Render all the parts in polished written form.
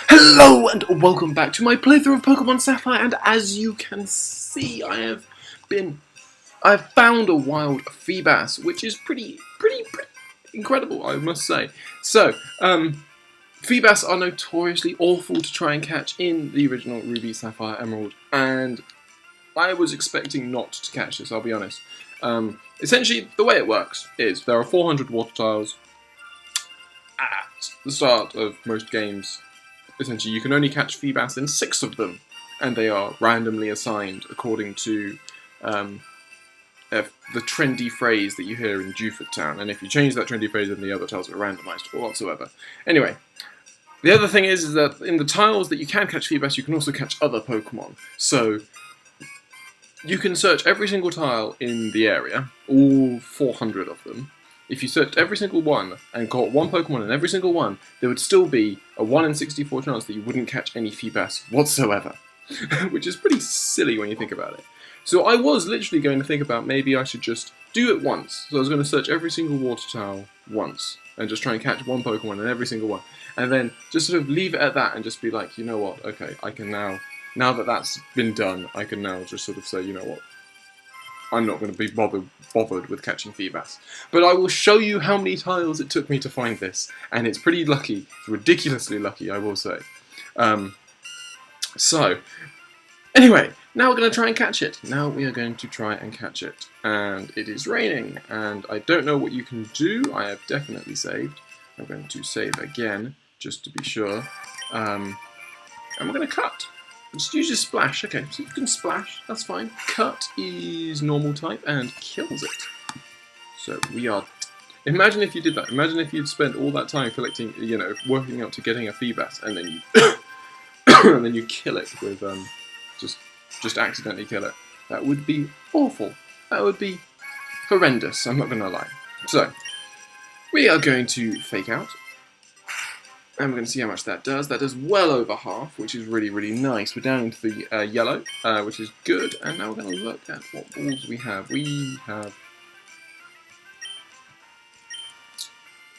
Hello and welcome back to my playthrough of Pokemon Sapphire, and as you can see, I've found a wild Feebas, which is pretty incredible, I must say. So, Feebas are notoriously awful to try and catch in the original Ruby, Sapphire, Emerald, and I was expecting not to catch this, I'll be honest. Essentially, the way it works is there are 400 water tiles at the start of most games. Essentially, you can only catch Feebas in 6 of them, and they are randomly assigned according to the trendy phrase that you hear in Dewford Town, and if you change that trendy phrase, then the other tiles are randomised or whatsoever. Anyway, the other thing is that in the tiles that you can catch Feebas, you can also catch other Pokemon. So, you can search every single tile in the area, all 400 of them. If you searched every single one and caught one Pokemon in every single one, there would still be a 1 in 64 chance that you wouldn't catch any Feebas whatsoever. Which is pretty silly when you think about it. So I was literally going to think about maybe I should just do it once. So I was going to search every single water tile once and just try and catch one Pokemon in every single one. And then just sort of leave it at that and just be like, you know what, okay, I can now that that's been done, I can now just sort of say, you know what, I'm not going to be bothered with catching Feebas. But I will show you how many tiles it took me to find this, and it's pretty lucky, it's ridiculously lucky, I will say. So, anyway, now we're going to try and catch it. Now we are going to try and catch it. And it is raining, and I don't know what you can do. I have definitely saved. I'm going to save again, just to be sure. And we're going to cut. Just use your splash. Okay, so you can splash, that's fine. Cut is normal type and kills it. So we are... Imagine if you did that. Imagine if you'd spent all that time collecting, you know, working out to getting a Feebas, and then you... and then you kill it with, just accidentally kill it. That would be awful. That would be horrendous, I'm not going to lie. So, we are going to fake out. And we're going to see how much that does. That does well over half, which is really nice. We're down into the yellow, which is good. And now we're going to look at what balls we have. We have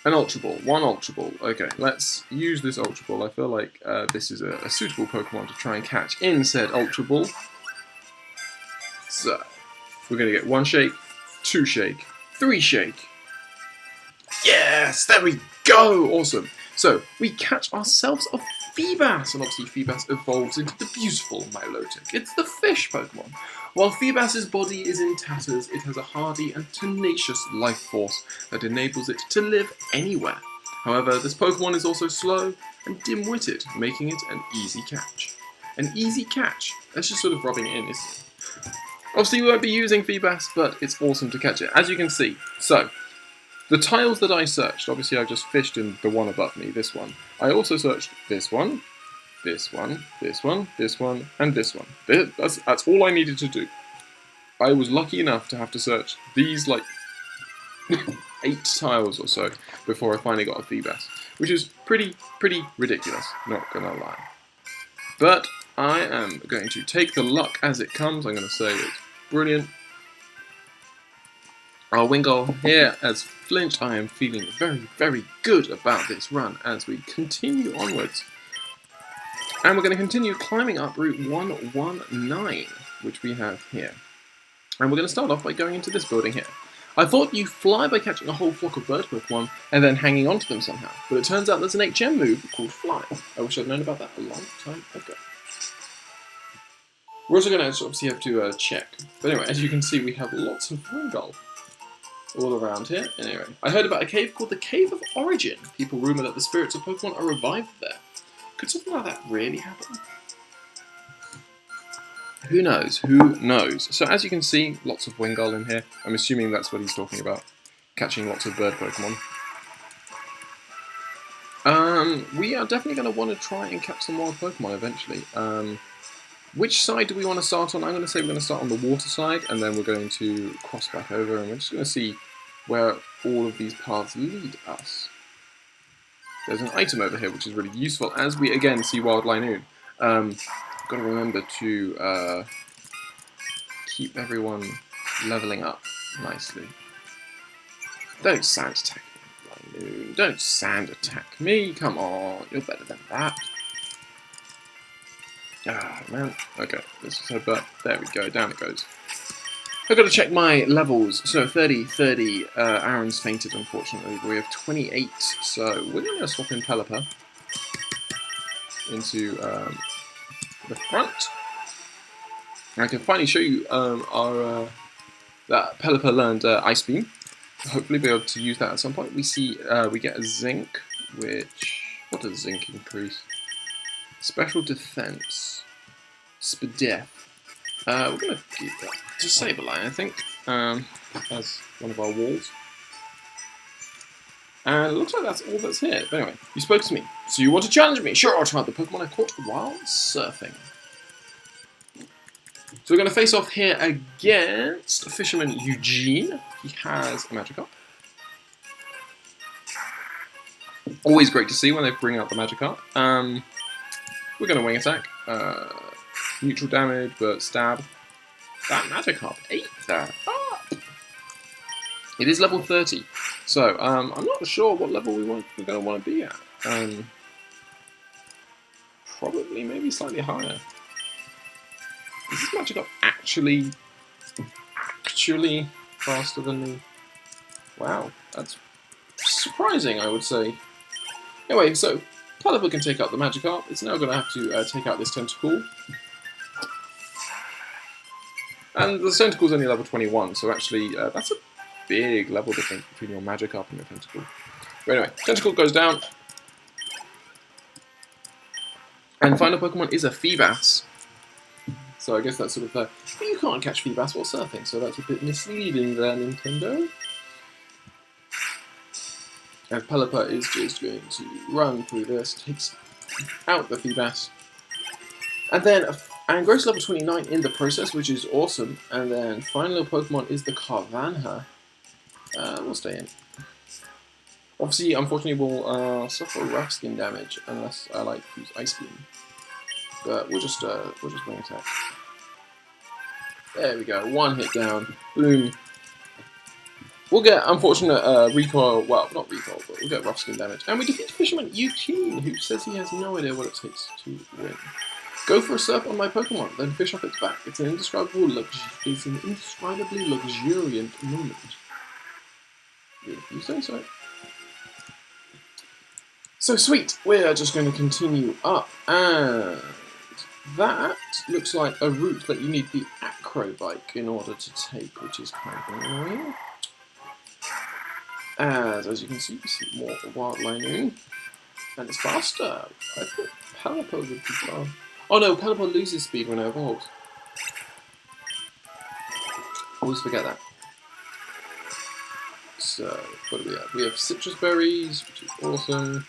an Ultra Ball. One Ultra Ball. Okay, let's use this Ultra Ball. I feel like this is a suitable Pokemon to try and catch in said Ultra Ball. So, we're going to get 1 shake, 2 shake, 3 shake. Yes! There we go! Awesome. So, we catch ourselves a Feebas, and obviously Feebas evolves into the beautiful Milotic. It's the fish Pokemon. While Feebas's body is in tatters, it has a hardy and tenacious life force that enables it to live anywhere. However, this Pokemon is also slow and dim-witted, making it an easy catch. An easy catch? That's just sort of rubbing it in, isn't it? Obviously, we won't be using Feebas, but it's awesome to catch it, as you can see. So, the tiles that I searched, obviously I just fished in the one above me, this one. I also searched this one, this one, this one, this one, and this one. That's all I needed to do. I was lucky enough to have to search these, like, 8 tiles or so before I finally got a Feebas, which is pretty ridiculous, not gonna lie. But I am going to take the luck as it comes. I'm going to say it's brilliant. Our Wingull here as flinched. I am feeling very good about this run as we continue onwards. And we're going to continue climbing up Route 119, which we have here. And we're going to start off by going into this building here. I thought you fly by catching a whole flock of bird Pokemon and then hanging onto them somehow, but it turns out there's an HM move called Fly. I wish I'd known about that a long time ago. We're also going to obviously have to check. But anyway, as you can see, we have lots of Wingull all around here. Anyway, I heard about a cave called the Cave of Origin. People rumour that the spirits of Pokemon are revived there. Could something like that really happen? Who knows? Who knows? So as you can see, lots of Wingull in here. I'm assuming that's what he's talking about. Catching lots of bird Pokemon. We are definitely going to want to try and catch some wild Pokemon eventually. Which side do we want to start on? I'm going to say we're going to start on the water side, and then we're going to cross back over, and we're just going to see where all of these paths lead us. There's an item over here which is really useful as we again see Wild Linoon. Got to remember to keep everyone leveling up nicely. Don't sand attack me, Linoon. Don't sand attack me. Come on, you're better than that. Ah, man. Okay, let's just head back. There we go, down it goes. I've got to check my levels. So 30, 30. Aaron's fainted, unfortunately. But we have 28. So we're going to swap in Pelipper into the front. I can finally show you our that Pelipper learned Ice Beam. Hopefully be able to use that at some point. We see we get a Zinc, which... What does Zinc increase? Special Defense. Spadef. We're going to keep that to Saberline, I think, as one of our walls. And it looks like that's all that's here. But anyway, you spoke to me. So you want to challenge me? Sure, I'll try the Pokemon I caught while surfing. So we're going to face off here against Fisherman Eugene. He has a Magikarp. Always great to see when they bring out the Magikarp. We're going to Wing Attack. Neutral damage, but stab. That Magikarp ate that up. It is level 30. So, I'm not sure what level we're going to want to be at. Probably maybe slightly higher. Is this Magikarp actually faster than me? Wow, that's surprising, I would say. Anyway, so Pelipper can take out the Magikarp. It's now going to have to take out this Tentacool. And the Tentacle's only level 21, so actually that's a big level difference between your Magikarp and your Tentacool. But anyway, Tentacool goes down. And final Pokemon is a Feebas. So I guess that's sort of you can't catch Feebas while surfing, so that's a bit misleading there, Nintendo. And Pelipper is just going to run through this, takes out the Feebas. And then grows level 29 in the process, which is awesome. And then final Pokemon is the Carvanha. We'll stay in. Obviously, unfortunately, we'll suffer rough skin damage unless I like to use Ice Beam. But we'll just Wing Attack. There we go, one hit down. Boom. We'll get unfortunate recoil, well, not recoil, but we'll get rough skin damage. And we defeat Fisherman Eugene, who says he has no idea what it takes to win. Go for a surf on my Pokemon, then fish off its back. It's an indescribably luxuriant moment. If you say so. So sweet, we're just going to continue up, and that looks like a route that you need the Acro Bike in order to take, which is kind of annoying. As you can see more wild lining, and it's faster. I thought Pelipper would be fast. Oh no, Pelipper loses speed when it evolves. Always forget that. So, what do we have? We have citrus berries, which is awesome.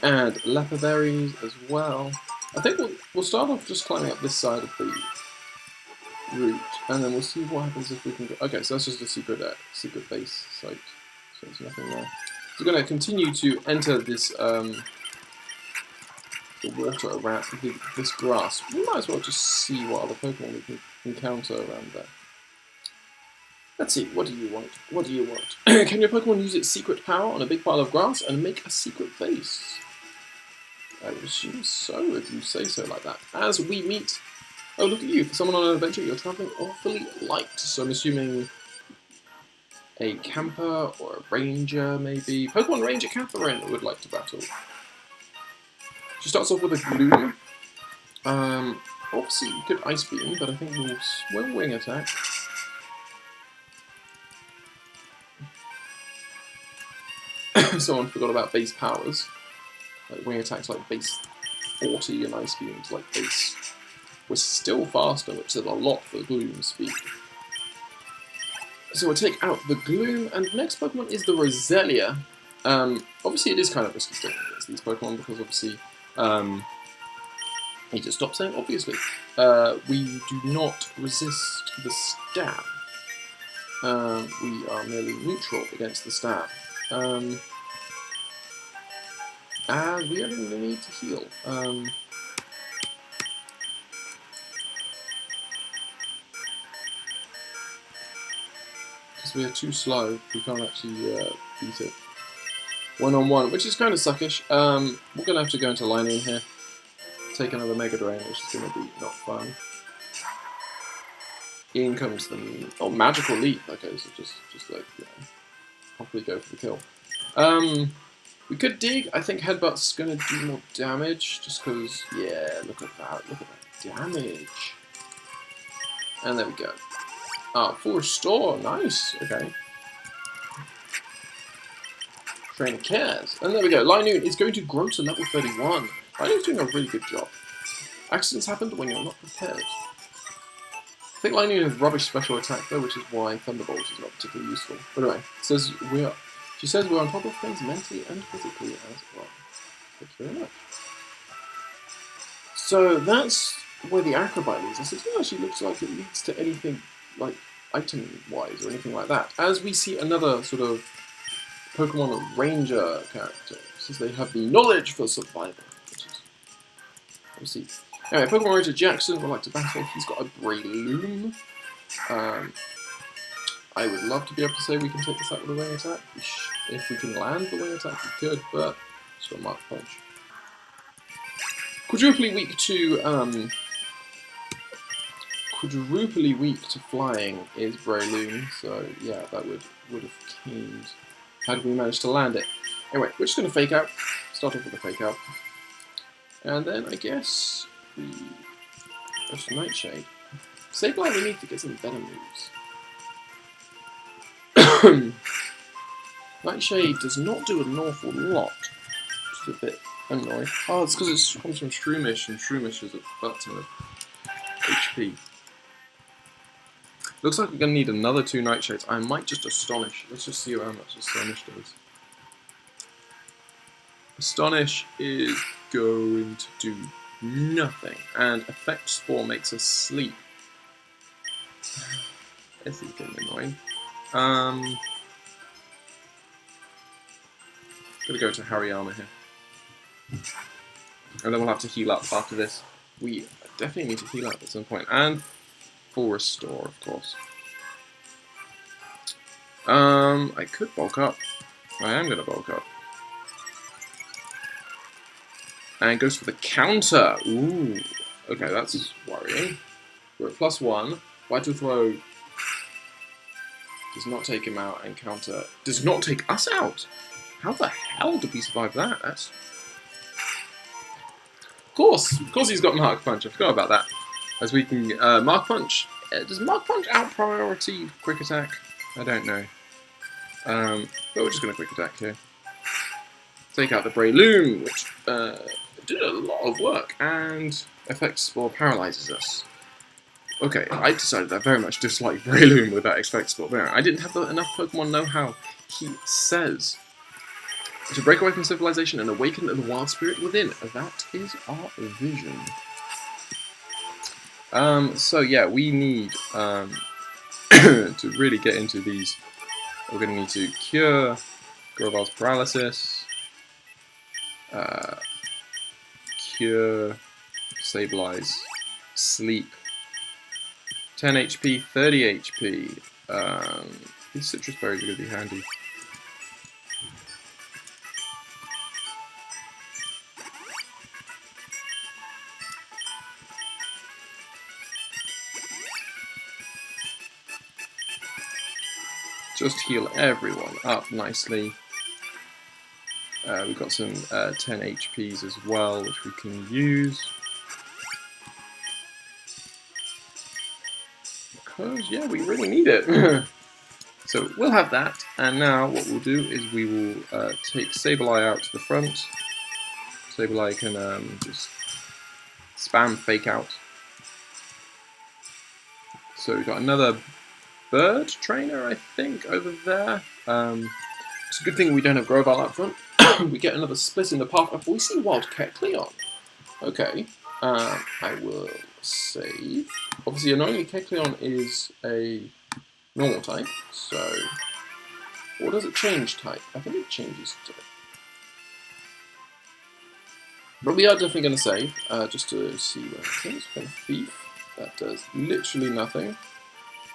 And leper berries as well. I think we'll start off just climbing up this side of the route, and then we'll see what happens if we can go. Okay, so that's just a secret base site, so there's nothing there. So we're going to continue to enter this the water around this grass. We might as well just see what other Pokemon we can encounter around there. Let's see, what do you want? What do you want? Can your Pokemon use its secret power on a big pile of grass and make a secret base? I would assume so, if you say so like that. As we meet... Oh, look at you. For someone on an adventure, you're travelling awfully light. So I'm assuming a camper or a ranger, maybe. Pokemon Ranger Catherine would like to battle. She starts off with a Gloom. Obviously, you could Ice Beam, but I think we'll Wing Attack. Someone forgot about base powers. Like Wing Attack's like base 40 and Ice Beam's like base... We're still faster, which is a lot for Gloom speed. So we'll take out the Gloom, and the next Pokemon is the Roselia. Obviously it is kind of risky staying against these Pokemon, because obviously... I need to stop saying obviously. We do not resist the stab. We are merely neutral against the stab. And we don't really need to heal. Because we are too slow, we can't actually beat it. 1-on-1, which is kind of suckish. We're going to have to go into line in here. Take another Mega Drain, which is going to be not fun. In comes the... Oh, Magical Leap. Okay, so just like, yeah, probably go for the kill. We could dig. I think Headbutt's going to do more damage, just because, yeah, look at that. Look at that damage. And there we go. Ah, full restore. Nice. Okay. Trainer cares. And there we go. Linoon is going to grow to level 31. Linoon's doing a really good job. Accidents happened when you're not prepared. I think Linoon has rubbish special attack though, which is why Thunderbolt is not particularly useful. But anyway, she says we're on top of things mentally and physically as well. Thank you very much. So that's where the Acrobite leads us. It doesn't actually looks like it leads to anything like item-wise or anything like that. As we see another sort of Pokemon Ranger character, since they have the knowledge for survival, which is obviously. Anyway, Pokemon Ranger Jackson would like to battle. He's got a Breloom. I would love to be able to say we can take this out with a wing attack. If we can land the wing attack, we could, but it's got Mark Punch. Quadruply weak to flying is Breloom, so yeah, that would have caned had we managed to land it. Anyway, we're just going to fake out. Start off with a fake out. And then I guess we push Nightshade. Sableye, we need to get some better moves. Nightshade does not do an awful lot. Just a bit annoying. Oh, it's because it comes from Shroomish, and Shroomish is a butt ton of HP. Looks like we're going to need another 2 Nightshades. I might just Astonish. Let's just see how much Astonish does. Astonish is going to do nothing. And Effect Spore makes us sleep. This is getting annoying. Gonna go to Hariyama here. And then we'll have to heal up after this. We definitely need to heal up at some point. And full restore, of course. I could bulk up. I am gonna bulk up. And goes for the counter. Ooh. Okay, that's worrying. We're at +1. Vital Throw does not take him out, and counter does not take us out. How the hell did we survive that? That's... Of course he's got Mark Punch. I forgot about that. As we can, Mark Punch. Does Mark Punch out priority Quick Attack? I don't know. But we're just going to Quick Attack here. Take out the Breloom, which did a lot of work, and Effect Spore paralyzes us. Okay, I decided I very much dislike Breloom with that Effect Spore. But I didn't have enough Pokemon know-how. He says to break away from civilization and awaken the wild spirit within. That is our vision. So yeah, we need to really get into these. We're going to need to cure Groval's paralysis, cure Sableye's sleep. 10 HP, 30 HP. These citrus berries are going to be handy. Just heal everyone up nicely. We've got some 10 HPs as well, which we can use. Because, yeah, we really need it. So we'll have that, and now what we'll do is we will take Sableye out to the front. Sableye can just spam fake out. So we've got another bird trainer, I think, over there. It's a good thing we don't have Grovyle up front. We get another split in the path. Oh, we see Wild Kecleon. Okay, I will save. Obviously, annoyingly, Kecleon is a normal type, so... Or does it change type? I think it changes type. But we are definitely going to save, just to see where it is. Kind of Thief. That does literally nothing.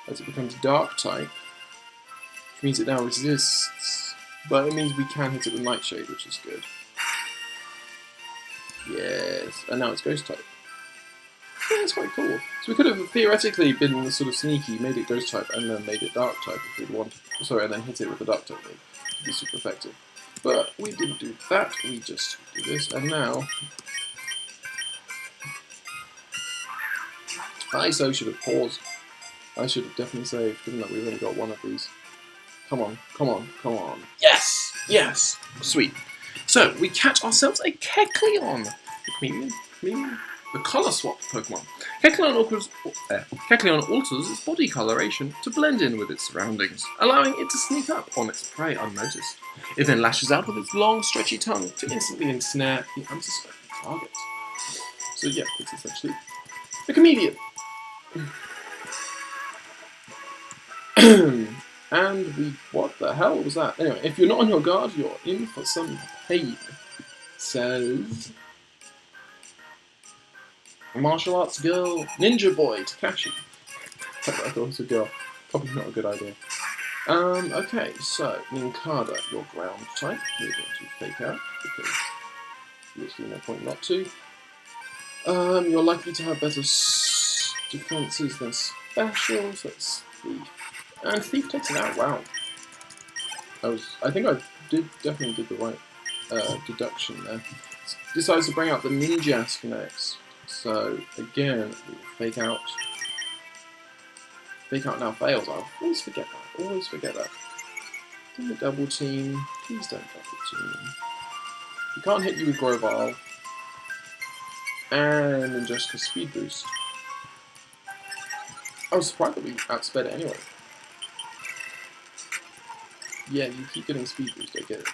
As it becomes Dark type, which means it now resists But it means we can hit it with Nightshade, which is good. Yes, and now it's Ghost type. Yeah, that's quite cool. So we could have theoretically been sort of sneaky, made it Ghost type, and then made it Dark type if we'd wanted. Sorry, and then hit it with the Dark type move. It'd be super effective. But we didn't do that, we just did this, and now... I should have paused. I should have definitely saved, given that we've only got one of these. Come on, come on, come on. Yes! Yes! Sweet. So, we catch ourselves a Kecleon. The chameleon? The colour swap Pokemon. Kecleon alters its body coloration to blend in with its surroundings, allowing it to sneak up on its prey unnoticed. It then lashes out with its long, stretchy tongue to instantly ensnare the unsuspecting target. So yeah, it's essentially a chameleon. And what the hell was that? Anyway, if you're not on your guard, you're in for some pain. Says... Martial arts girl, ninja boy, Takashi. I thought it was a girl. Probably not a good idea. Okay, so, Ninkada, your ground type. We're going to fake out, because obviously no point not to. You're likely to have better defenses than specials. That's Thief. And Thief takes it out, wow. I think I definitely did the right deduction there. Decides to bring out the Ninjask next. So, again, fake out. Fake out now fails. I always forget that. Always forget that. Don't double team. Please don't double team. We can't hit you with Grovyle. And then just for speed boost. I was surprised that we outsped it anyway. Yeah, you keep getting speed boost, I get it.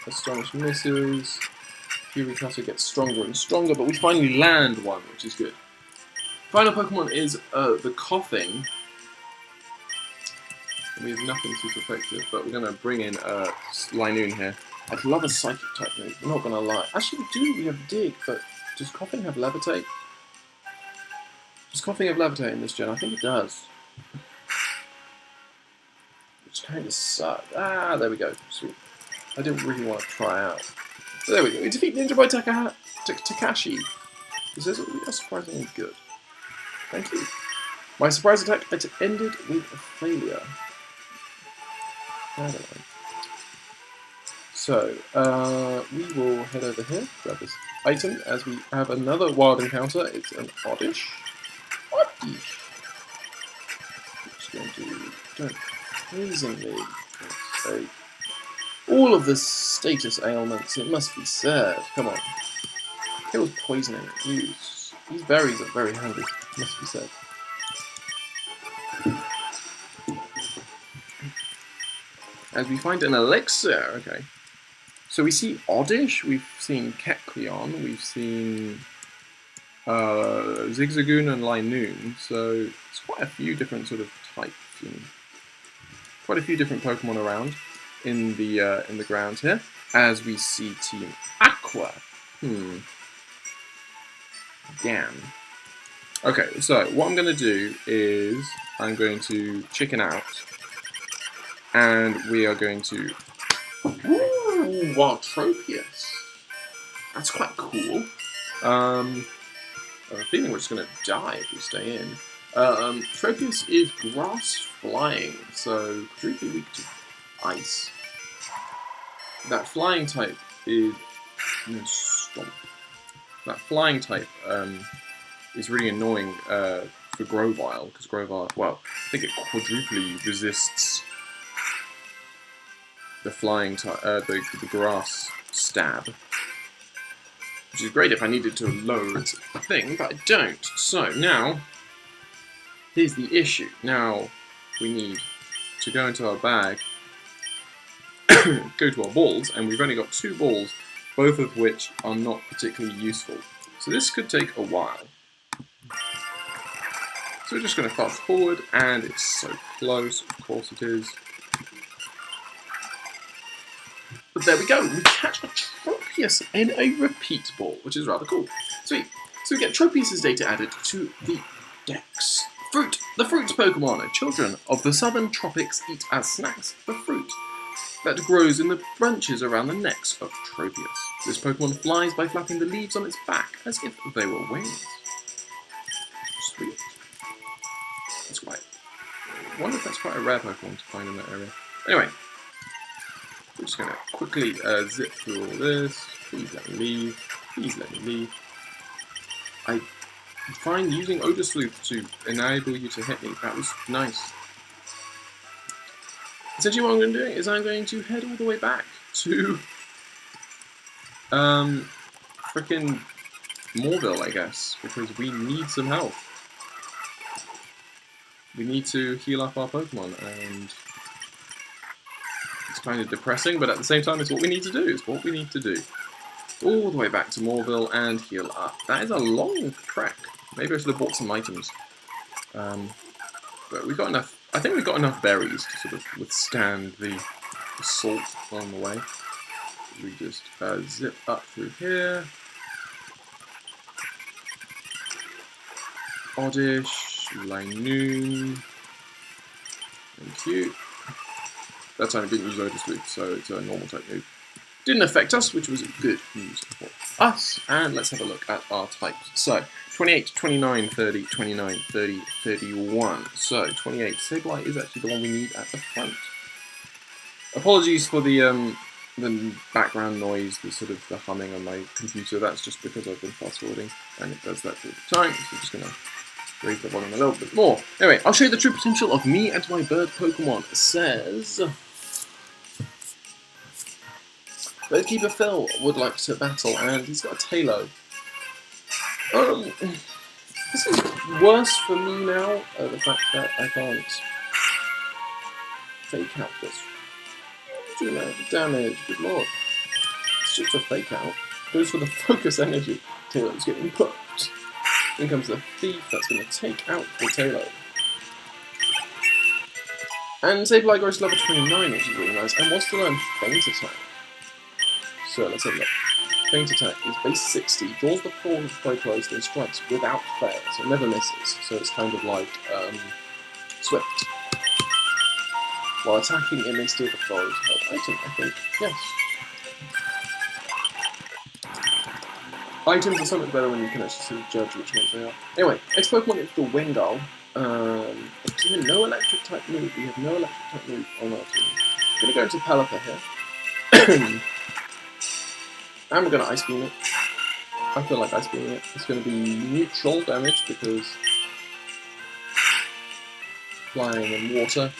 Astonish misses. Kirikata gets stronger and stronger, but we finally land one, which is good. Final Pokemon is the Coughing. We have nothing super effective, but we're going to bring in Linoon here. I'd love a Psychic type move, I'm not going to lie. Actually, we have Dig, but does Coughing have Levitate? Does Coughing have Levitate in this gen? I think it does. Which kind of sucks. Ah, there we go. Sweet. I didn't really want to try out. So there we go. We defeat Ninja Boy Takashi. This is surprisingly good. Thank you. My surprise attack ended with a failure. I don't know. So, we will head over here, grab this item, as we have another wild encounter. It's an Oddish. Oddish! It's going to don't poison me. So, all of the status ailments, it must be said. Come on. It was poisoning. These berries are very hungry, must be said. As we find an elixir, okay. So we see Oddish, we've seen Kecleon, we've seen Zigzagoon and Linoon, so it's quite a few different sort of types and quite a few different Pokemon around in the grounds here. As we see Team Aqua. Damn. Okay, so what I'm going to do is I'm going to chicken out, and we are going to... Ooh, Wild Tropius. That's quite cool. I have a feeling we're just going to die if we stay in. Tropius is grass flying, so quadruply weak to ice. That flying type is... No, stop. That flying type is really annoying for Grovyle, because Grovyle, well, I think it quadruply resists the flying type, the grass stab, which is great if I needed to lower its thing, but I don't. So now, here's the issue. Now we need to go into our bag, go to our balls, and we've only got 2 balls, both of which are not particularly useful. So this could take a while. So we're just going to fast forward, and it's so close, of course it is. But there we go, we catch a Tropius in a repeat ball, which is rather cool. Sweet. So we get Tropius' data added to the Dex. Fruit. The fruit Pokemon. Children of the southern tropics eat as snacks the fruit. that grows in the branches around the necks of Tropius. This Pokemon flies by flapping the leaves on its back as if they were wings. Sweet. That's quite... I wonder if that's quite a rare Pokemon to find in that area. Anyway, we're just going to quickly zip through all this. Please let me leave. Please let me leave. I find using Odor Sleuth to enable you to hit me. That was nice. Essentially what I'm going to do is I'm going to head all the way back to frickin' Moorville, I guess, because we need some health. We need to heal up our Pokemon, and it's kind of depressing, but at the same time it's what we need to do. It's what we need to do. All the way back to Moorville and heal up. That is a long trek. Maybe I should have bought some items. But we got enough. I think we got enough berries to sort of withstand the assault on the way. We just zip up through here. Oddish, Linoon. Thank you. That time it didn't use Odor Sleuth, so it's a normal type move. Didn't affect us, which was good news for us. And let's have a look at our types. So, 28, 29, 30, 29, 30, 31. So, 28. Sableye is actually the one we need at the front. Apologies for the background noise, the sort of the humming on my computer. That's just because I've been fast forwarding, and it does that all the time. So, I'm just going to raise the volume a little bit more. Anyway, I'll show you the true potential of me and my bird Pokemon. It says... Birdkeeper Phil would like to battle, and he's got a Tailo. This is worse for me now, the fact that I can't fake out this. Do that damage, good lord. It's just a fake out. Goes for the focus energy. Tailo's getting put. Then comes the thief that's going to take out the Tailo. And Sableye grows to level 29, which is really nice, and wants to learn Feint Attack. So let's have a look. Feint Attack is base 60, draws the form of foe closed and strikes without fail, so it never misses. So it's kind of like Swift. While attacking, it may steal the foe's health item, I think. Yes. Items are so much better when you can actually sort of judge which ones they are. Anyway, next Pokemon is the Wingull. We have no electric type move. We have no electric type move on our team. I'm going to go into Pelipper here. And we're going to Ice Beam it. I feel like Ice Beaming it. It's going to be neutral damage because flying in water.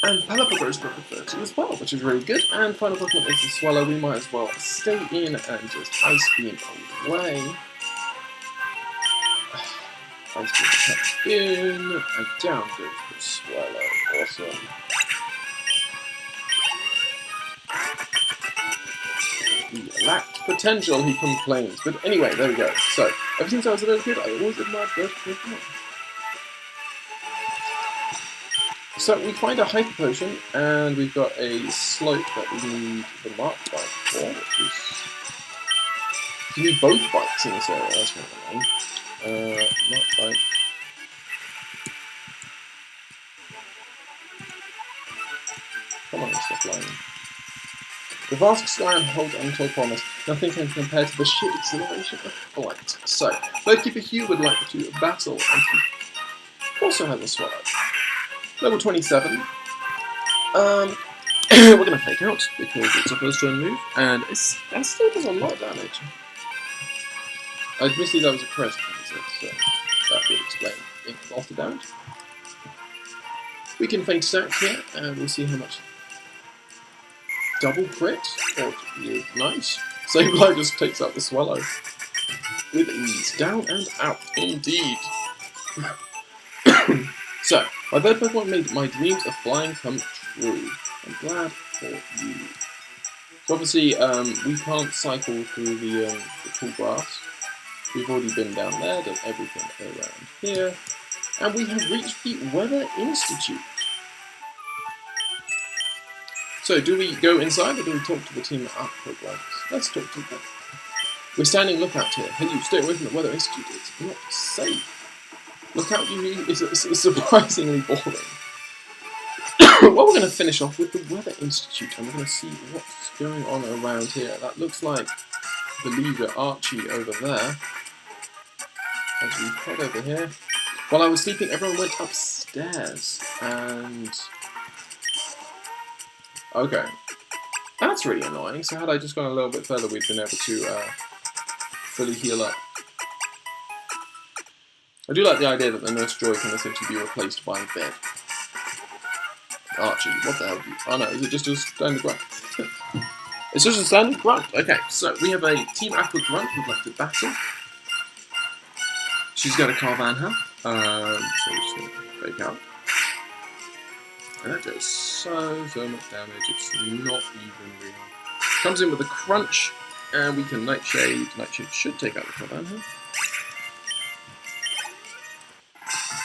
And Pelipper grows to level 30 as well, which is really good. And final Pokemon is the Swallow. We might as well stay in and just Ice Beam away. Ice Beam attack in, and down goes the Swallow. Awesome. He lacked potential, he complains. But anyway, there we go. So, everything sounds a little good. I always admired bird Pokemon. So, we find a Hyper Potion, and we've got a slope that we need the Mark Bite for, which is... You need both bites in this area, that's kind of annoying. Mark Bite. Come on, stop flying. The vast sky holds untold promise. Nothing can compare to the sheer exhilaration of flight. So, Birdkeeper Hugh would like to battle, and he also has a Swallow. Level 27. We're going to fake out because it's a first turn move, and that still does a lot of damage. Admittedly, that was a crest, so that would explain the after damage. We can Feint Attack here, and we'll see how much. Double crit? Oh, nice. Sableye just takes out the Swallow. With ease. Down and out, indeed. So, my bird Pokemon made my dreams of flying come true. I'm glad for you. So obviously, we can't cycle through the tall grass. We've already been down there, done everything around here. And we have reached the Weather Institute. So, do we go inside or do we talk to the team at programs? Let's talk to them. We're standing lookout here. Hey, you stay away from the Weather Institute. It's not safe. Lookout usually is surprisingly boring. Well, we're going to finish off with the Weather Institute, and we're going to see what's going on around here. That looks like, I believe, Archie over there. As we head over here. While I was sleeping, everyone went upstairs, and... Okay. That's really annoying. So had I just gone a little bit further, we'd been able to fully heal up. I do like the idea that the Nurse Joy can essentially be replaced by a bed. Archie, what the hell do you... Oh no, is it just a standard grunt? It's just a standard grunt. Okay, so we have a Team Aqua grunt who'd like to battle. She's got a Carvanha. So we're just going to fake out. And that does so much damage, it's not even real. Comes in with a Crunch, and we can Nightshade. Nightshade should take out the Carvanha.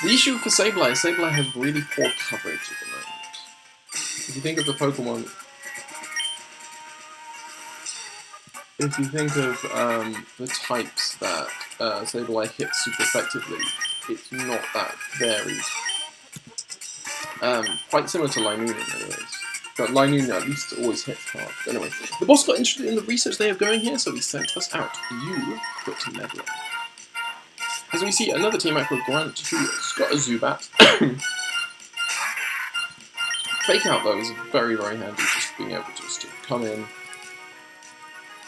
The issue for Sableye is Sableye has really poor coverage at the moment. If you think of the Pokemon... If you think of the types that Sableye hits super effectively, it's not that varied. Quite similar to Linoon in many ways. But Linoon at least always hits hard. But anyway, the boss got interested in the research they have going here, so he sent us out. You quit meddling. As we see another Team Aqua Grunt who's got a Zubat. Fake out though is very, very handy, just being able just to come in.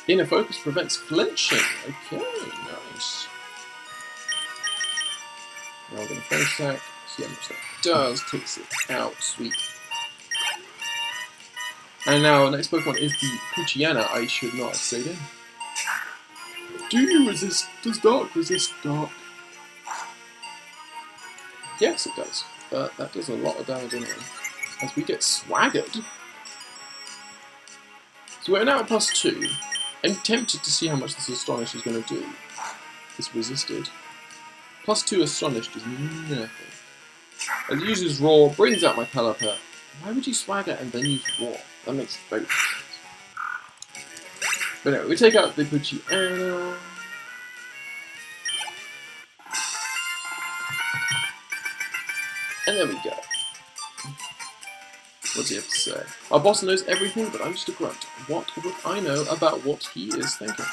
Inner Focus prevents flinching. Okay, nice. Now we're going to face attack. See how much that does. Takes it out. Sweet. And now, next Pokemon is the Poochyena. I should not have stayed in. Do you resist? Does Dark resist Dark? Yes, it does. But that does a lot of damage anyway. As we get swaggered. So we're now at +2. I'm tempted to see how much this Astonish is going to do. It's resisted. +2 Astonished is nothing. It uses Roar, brings out my Pelipper. Why would you Swagger and then use Roar? That makes both sense. But anyway, we take out the Poochyena. And there we go. What's he have to say? Our boss knows everything, but I'm just a grunt. What would I know about what he is thinking?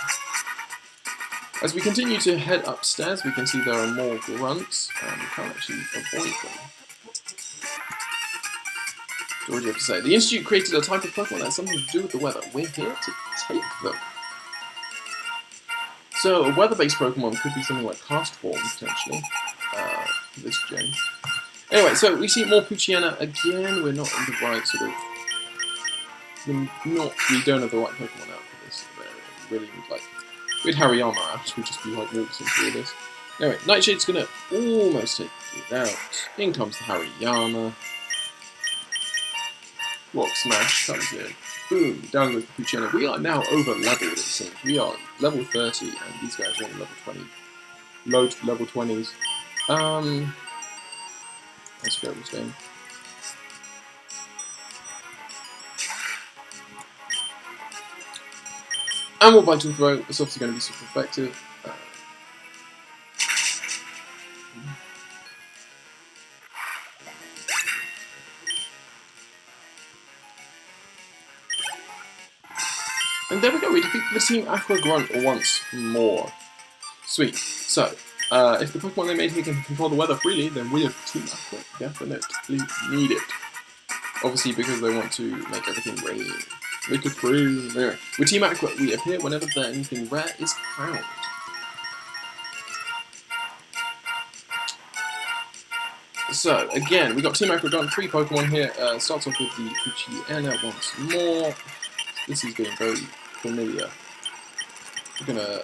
As we continue to head upstairs, we can see there are more grunts, and we can't actually avoid them. So what do you have to say? The Institute created a type of Pokemon that has something to do with the weather. We're here to take them. So a weather-based Pokemon could be something like Castform, potentially, for this gen. Anyway, so we see more Poochyena again. We're not in the right sort of... We don't have the right Pokemon out for this area. We really would like... With Hariyama out, we'd just be like walking through this. Anyway, Nightshade's gonna almost take it out. In comes the Hariyama. Rock Smash comes in. Boom, down goes the Poochyena. We are now over leveled, it seems. We are level 30, and these guys are on level 20. Low to level 20s. Let's go this game. And we'll Vital Throw. It's obviously going to be super effective. And there we go, we defeat the Team Aqua Grunt once more. Sweet. So, if the Pokemon they made here can control the weather freely, then we of Team Aqua definitely need it. Obviously because they want to make everything rain. Make it rain. Anyway, with Team Aqua, we appear whenever anything rare is found. So, again, we got Team Aqua Grunt, 3 Pokemon here. Starts off with the Poochyena once more. This is getting very familiar. We're gonna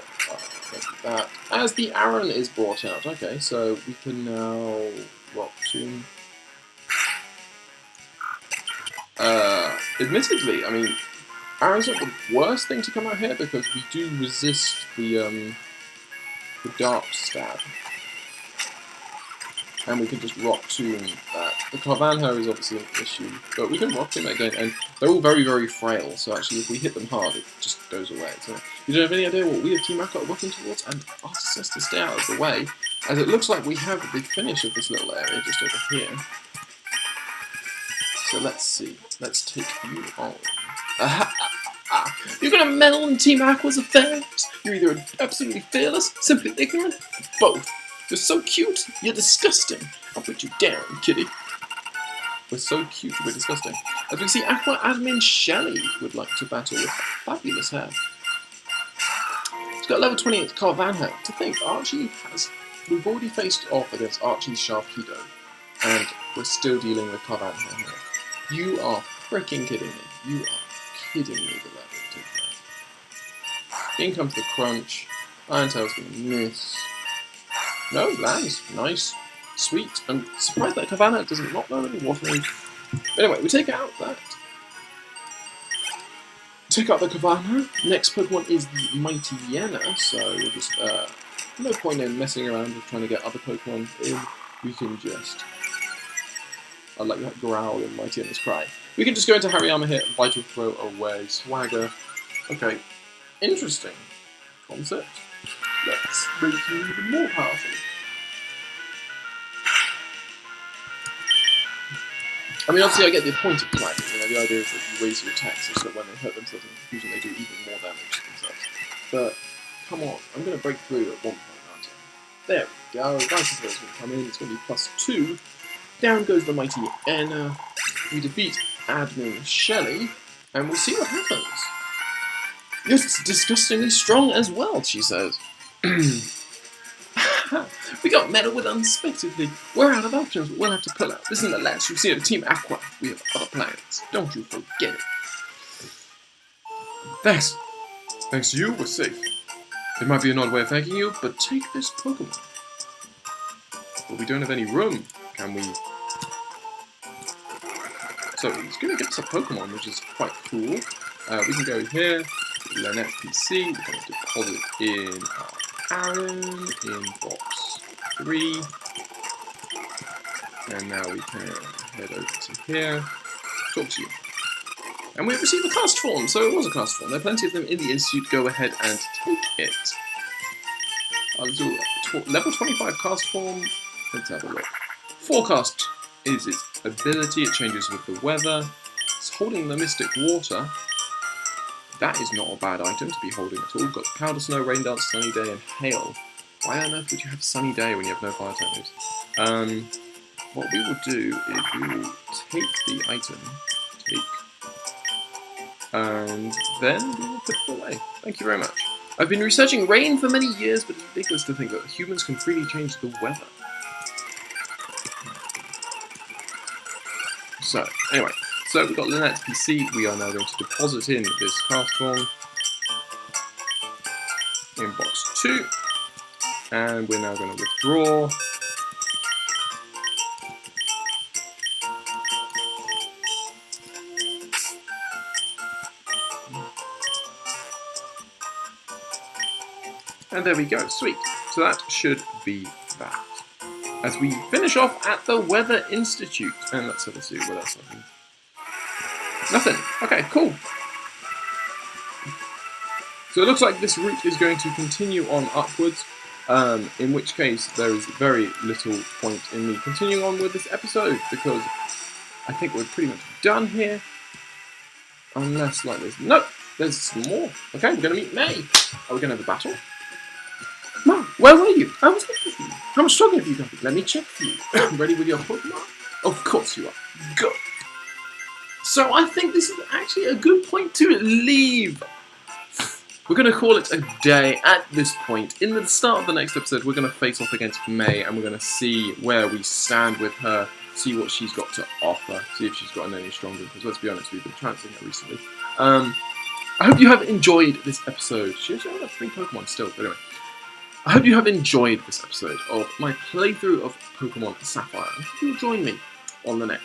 make that. As the Aron is brought out, okay, so we can now Rock Tomb. Admittedly, I mean, Aron's not the worst thing to come out here because we do resist the Dark Stab. And we can just Rock Tomb that. The Carvanha is obviously an issue, but we can Rock Tomb again, and they're all very, very frail, so actually if we hit them hard, it just goes away. So you don't have any idea what we of Team Aqua are working towards, and asks us to stay out of the way, as it looks like we have the finish of this little area just over here. So let's see. Let's take you on. You're gonna meddle in Team Aqua's affairs? You're either absolutely fearless, simply ignorant, or both. You're so cute, you're disgusting. I'll put you down, kitty. We're so cute, we're disgusting. As we see, Aqua Admin Shelly would like to battle with fabulous hair. She's got level 28 Carvanha. To think, Archie has... We've already faced off against Archie's Sharpedo, and we're still dealing with Carvanha here. You are freaking kidding me. You are kidding me, the level to that. In comes the crunch. Iron Tail's gonna miss. No, lands. Nice. Sweet. I'm surprised that Carvanha does not know any water. Anyway, we take out that. Take out the Carvanha. Next Pokemon is the Mighty Yenna, so we'll just, no point in messing around with trying to get other Pokemon in. We can just... I like that growl in Mighty Yenna's cry. We can just go into Hariyama here, Vital Throw away, Swagger. Okay, interesting concept. Let's make you even more powerful. I mean, obviously I get the point of flagging, you know, the idea is that you raise your attacks so that when they hurt themselves in confusion they do even more damage to themselves. But, come on, I'm going to break through at one point, aren't I? There we go, Vital Throw's going to come in, it's going to be +2. Down goes the Mighty Yenna. We defeat Admin Shelly, and we'll see what happens. Yes, it's disgustingly strong as well, she says. We got metal with unexpectedly. We're out of options, but we'll have to pull out. Listen, the lads, you've seen a Team Aqua. We have other plans. Don't you forget it. Thanks. Thanks to you, we're safe. It might be an odd way of thanking you, but take this Pokemon. But we don't have any room. Can we... So, he's going to give us a Pokemon, which is quite cool. We can go here, Lynette PC, we're going to deposit in our Aaron, in box 3. And now we can head over to here, talk to you. And we receive a cast form, so it was a cast form. There are plenty of them in the Institute, go ahead and take it. I'll do level 25 cast form, let's have a look. Forecast is its ability, it changes with the weather. It's holding the Mystic Water. That is not a bad item to be holding at all. We've got Powder Snow, Rain Dance, Sunny Day, and Hail. Why on earth would you have Sunny Day when you have no fire types? What we will do is we will take the item, and then we will put it away. Thank you very much. I've been researching rain for many years, but it's ridiculous to think that humans can freely change the weather. So, anyway, so we've got Lynette's PC, we are now going to deposit in this cast form in box 2, and we're now going to withdraw. And there we go, sweet. So that should be that. As we finish off at the Weather Institute. And let's have a see what else I can... Nothing. Okay, cool. So it looks like this route is going to continue on upwards, in which case there is very little point in me continuing on with this episode, because I think we're pretty much done here. Unless, like this. Nope, there's some more. Okay, we're going to meet May. Are we going to have a battle? Mom, where were you? I was looking for you. How much stronger have you got? Let me check for you. Ready with your Pokemon? Of course you are. Go! So I think this is actually a good point to leave. We're going to call it a day at this point. In the start of the next episode, we're going to face off against May, and we're going to see where we stand with her, see what she's got to offer, see if she's gotten any stronger, because let's be honest, we've been transferring her recently. I hope you have enjoyed this episode. She actually only got 3 Pokemon still, but anyway. I hope you have enjoyed this episode of my playthrough of Pokemon Sapphire. I hope you'll join me on the next.